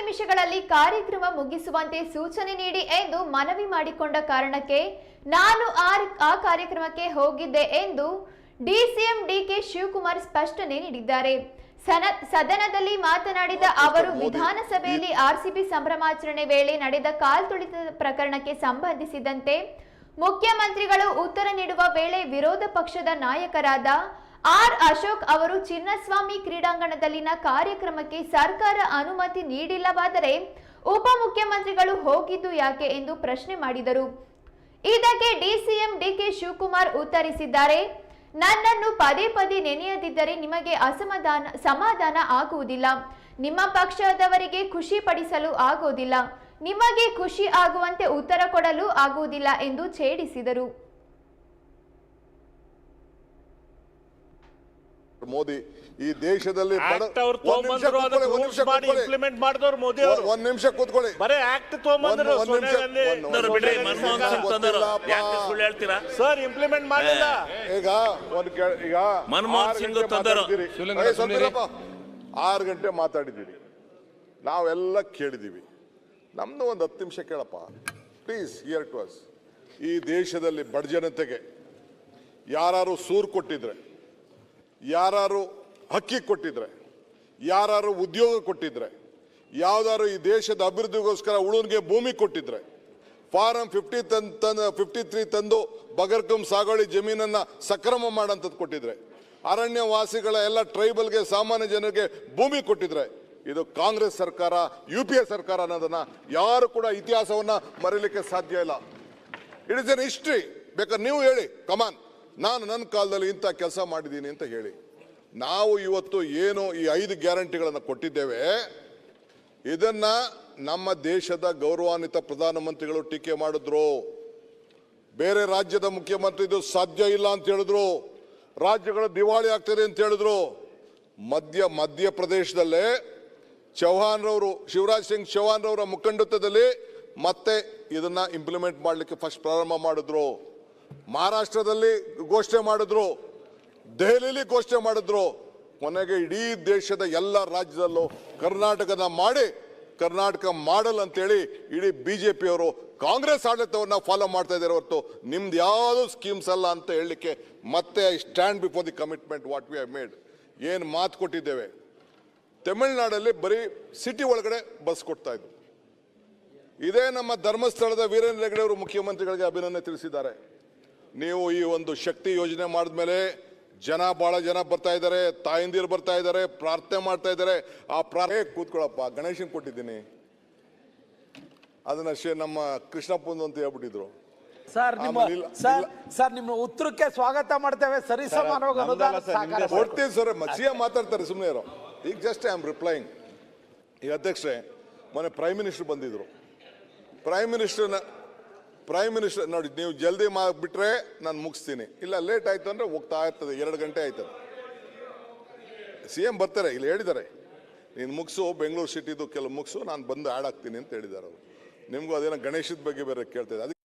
ನಿಮಿಷಗಳಲ್ಲಿ ಕಾರ್ಯಕ್ರಮ ಮುಗಿಸುವಂತೆ ಸೂಚನೆ ನೀಡಿ ಎಂದು ಮನವಿ ಮಾಡಿಕೊಂಡ ಕಾರಣಕ್ಕೆ ನಾನು ಆ ಕಾರ್ಯಕ್ರಮಕ್ಕೆ ಹೋಗಿದ್ದೆ ಎಂದು ಡಿಸಿಎಂ ಡಿಕೆ ಶಿವಕುಮಾರ್ ಸ್ಪಷ್ಟನೆ ನೀಡಿದ್ದಾರೆ. ಸದನದಲ್ಲಿ ಮಾತನಾಡಿದ ಅವರು ವಿಧಾನಸಭೆಯಲ್ಲಿ ಆರ್ಸಿಬಿ ಸಂಭ್ರಮಾಚರಣೆ ವೇಳೆ ನಡೆದ ಕಾಲ್ತುಳಿತ ಪ್ರಕರಣಕ್ಕೆ ಸಂಬಂಧಿಸಿದಂತೆ ಮುಖ್ಯಮಂತ್ರಿಗಳು ಉತ್ತರ ನೀಡುವ ವೇಳೆ ವಿರೋಧ ಪಕ್ಷದ ನಾಯಕರಾದ ಆರ್ ಅಶೋಕ್ ಅವರು ಚಿನ್ನಸ್ವಾಮಿ ಕ್ರೀಡಾಂಗಣದಲ್ಲಿನ ಕಾರ್ಯಕ್ರಮಕ್ಕೆ ಸರ್ಕಾರ ಅನುಮತಿ ನೀಡಿಲ್ಲವಾದರೆ ಉಪಮುಖ್ಯಮಂತ್ರಿಗಳು ಹೋಗಿದ್ದು ಯಾಕೆ ಎಂದು ಪ್ರಶ್ನೆ ಮಾಡಿದರು. ಇದಕ್ಕೆ ಡಿಸಿಎಂ ಡಿಕೆ ಶಿವಕುಮಾರ್ ಉತ್ತರಿಸಿದ್ದಾರೆ, ನನ್ನನ್ನು ಪದೇ ಪದೇ ನೆನೆಯದಿದ್ದರೆ ನಿಮಗೆ ಸಮಾಧಾನ ಆಗುವುದಿಲ್ಲ. ನಿಮ್ಮ ಪಕ್ಷದವರಿಗೆ ಖುಷಿ ಪಡಿಸಲು ಆಗುವುದಿಲ್ಲ. ನಿಮಗೆ ಖುಷಿ ಆಗುವಂತೆ ಉತ್ತರ ಕೊಡಲು ಆಗುವುದಿಲ್ಲ ಎಂದು ಛೇಡಿಸಿದರು. ಮೋದಿ ಈ ದೇಶದಲ್ಲಿ ಒಂದ್ ನಿಮಿಷ ಕೂತ್ಕೊಳ್ಳಿ. ಸರ್ ಇಂಪ್ಲಿಮೆಂಟ್ ಮಾಡಿಲ್ಲ. ಈಗ 6 ಗಂಟೆ ಮಾತಾಡಿದ್ದೀರಿ, ನಾವೆಲ್ಲ ಕೇಳಿದೀವಿ. ನಮ್ದು ಒಂದು 10 ನಿಮಿಷ ಕೇಳಪ್ಪ ಪ್ಲೀಸ್. Hear to us. ಈ ದೇಶದಲ್ಲಿ ಬಡ ಜನತೆಗೆ ಯಾರು ಸೂರು ಕೊಟ್ಟಿದ್ರೆ, ಯಾರು ಅಕ್ಕಿ ಕೊಟ್ಟಿದ್ರೆ, ಯಾರು ಉದ್ಯೋಗ ಕೊಟ್ಟಿದ್ರೆ, ಯಾವ್ದಾರು ಈ ದೇಶದ ಅಭಿವೃದ್ಧಿಗೋಸ್ಕರ ಉಳುನ್ಗೆ ಭೂಮಿ ಕೊಟ್ಟಿದ್ರೆ, ಫಾರಂ 53 ತಂದು ಬಗರ್ಕಂ ಸಾಗುವಳಿ ಜಮೀನನ್ನ ಸಕ್ರಮ ಮಾಡಂತದ್ದು ಕೊಟ್ಟಿದ್ರೆ, ಅರಣ್ಯ ವಾಸಿಗಳ ಎಲ್ಲ ಟ್ರೈಬಲ್ಗೆ ಸಾಮಾನ್ಯ ಜನರಿಗೆ ಭೂಮಿ ಕೊಟ್ಟಿದ್ರೆ, ಇದು ಕಾಂಗ್ರೆಸ್ ಸರ್ಕಾರ, UPA ಸರ್ಕಾರ ಅನ್ನೋದನ್ನ ಯಾರು ಕೂಡ ಇತಿಹಾಸವನ್ನ ಮರೀಲಿಕ್ಕೆ ಸಾಧ್ಯ ಇಲ್ಲ. It is N history. ಬೇಕಾದ್ರೆ ನೀವು ಹೇಳಿ, ಕಮಾನ್, ನಾನು ನನ್ನ ಕಾಲದಲ್ಲಿ ಇಂಥ ಕೆಲಸ ಮಾಡಿದ್ದೀನಿ ಅಂತ ಹೇಳಿ. ನಾವು ಇವತ್ತು ಏನು ಈ 5 ಗ್ಯಾರಂಟಿಗಳನ್ನು ಕೊಟ್ಟಿದ್ದೇವೆ, ಇದನ್ನ ನಮ್ಮ ದೇಶದ ಗೌರವಾನ್ವಿತ ಪ್ರಧಾನಮಂತ್ರಿಗಳು ಟೀಕೆ ಮಾಡಿದ್ರು. ಬೇರೆ ರಾಜ್ಯದ ಮುಖ್ಯಮಂತ್ರಿ ಇದು ಸಾಧ್ಯ ಇಲ್ಲ ಅಂತ ಹೇಳಿದ್ರು. ರಾಜ್ಯಗಳು ದಿವಾಳಿ ಆಗ್ತದೆ ಅಂತ ಹೇಳಿದ್ರು. ಮಧ್ಯಪ್ರದೇಶದಲ್ಲೇ ಶಿವರಾಜ್ ಸಿಂಗ್ ಚೌಹಾಣ್ ರವರ ಮುಖಂಡತ್ವದಲ್ಲಿ ಮತ್ತೆ ಇದನ್ನ ಇಂಪ್ಲಿಮೆಂಟ್ ಮಾಡಲಿಕ್ಕೆ ಫಸ್ಟ್ ಪ್ರಾರಂಭ ಮಾಡಿದ್ರು. ಮಹಾರಾಷ್ಟ್ರದಲ್ಲಿ ಘೋಷಣೆ ಮಾಡಿದ್ರು, ದೆಹಲಿಯಲ್ಲಿ ಘೋಷಣೆ ಮಾಡಿದ್ರು. ಕೊನೆಗೆ ಇಡೀ ದೇಶದ ಎಲ್ಲ ರಾಜ್ಯದಲ್ಲೂ ಕರ್ನಾಟಕದ ಮಾಡಿ ಕರ್ನಾಟಕ ಮಾಡಲ್ ಅಂತೇಳಿ ಇಡೀ ಬಿಜೆಪಿಯವರು ಕಾಂಗ್ರೆಸ್ ಆಡಳಿತವನ್ನ ಫಾಲೋ ಮಾಡ್ತಾ ಇದ್ದಾರೆ ಹೊರತು ನಿಮ್ದು ಯಾವುದು ಸ್ಕೀಮ್ಸ್ ಅಲ್ಲ ಅಂತ ಹೇಳಲಿಕ್ಕೆ ಮತ್ತೆ I stand before the commitment what we have made. ಏನು ಮಾತು ಕೊಟ್ಟಿದ್ದೇವೆ. ತಮಿಳುನಾಡಲ್ಲಿ ಬರೀ ಸಿಟಿ ಒಳಗಡೆ ಬಸ್ ಕೊಡ್ತಾ ಇದ್ರು. ಇದೇ ನಮ್ಮ ಧರ್ಮಸ್ಥಳದ ವೀರೇಂದ್ರ ಹೆಗ್ಗಡೆ ಅವರು ಮುಖ್ಯಮಂತ್ರಿಗಳಿಗೆ ಅಭಿನಂದನೆ ತಿಳಿಸಿದ್ದಾರೆ. ನೀವು ಈ ಒಂದು ಶಕ್ತಿ ಯೋಜನೆ ಮಾಡಿದ್ಮೇಲೆ ಬಹಳ ಜನ ಬರ್ತಾ ಇದ್ದಾರೆ, ತಾಯಂದಿರು ಬರ್ತಾ ಇದ್ದಾರೆ, ಪ್ರಾರ್ಥನೆ ಮಾಡ್ತಾ ಇದ್ದಾರೆ. ಆ ಪ್ರಾರ್ಥನೆ ಕೂತ್ಕೊಳ್ಳಪ್ಪ, ಗಣೇಶನ್ ಕೊಟ್ಟಿದ್ದೀನಿ, ಅದನ್ನ ನಮ್ಮ ಕೃಷ್ಣಪ್ಪಂದು ಅಂತ ಹೇಳ್ಬಿಟ್ಟಿದ್ರು. ಸರ್ ನಿಮ್ಮ ಉತ್ತರಕ್ಕೆ ಸ್ವಾಗತ ಮಾಡ್ತೇವೆ. ಸರಿ ಸಮಾನವಾಗಿ ಕೊಡ್ತೀವಿ ಸರ್. ಸಿಎಂ ಮಾತಾಡ್ತಾರೆ, ಸುಮ್ಮನೆ ಇರೋ. ಈಗ ಜಸ್ಟ್ ಐ ಆಮ್ ರಿಪ್ಲೈಯಿಂಗ್. ಈಗ ಅಧ್ಯಕ್ಷರೇ, ಮೊನ್ನೆ ಪ್ರೈಮ್ ಮಿನಿಸ್ಟರ್ ಬಂದಿದ್ರು. ಪ್ರೈಮ್ ಮಿನಿಸ್ಟರ್ ನೋಡಿ, ನೀವು ಜಲ್ದಿ ಬಿಟ್ರೆ ನಾನು ಮುಗಿಸ್ತೀನಿ, ಇಲ್ಲ ಲೇಟ್ ಆಯ್ತು ಅಂದ್ರೆ ಹೋಗ್ತಾ ಇರ್ತದೆ, 2 ಗಂಟೆ ಆಯ್ತದೆ. CM ಬರ್ತಾರೆ, ಇಲ್ಲಿ ಹೇಳಿದ್ದಾರೆ, ನೀನು ಮುಗಿಸು, ಬೆಂಗಳೂರು ಸಿಟಿದು ಕೆಲವು ಮುಗಿಸು, ನಾನು ಬಂದು ಆ್ಯಡ್ ಆಗ್ತೀನಿ ಅಂತ ಹೇಳಿದ್ದಾರೆ ಅವರು. ನಿಮಗೂ ಅದೇನೋ ಗಣೇಶದ ಬಗ್ಗೆ ಬೇರೆ ಕೇಳ್ತಾ ಇದ್ದಾರೆ.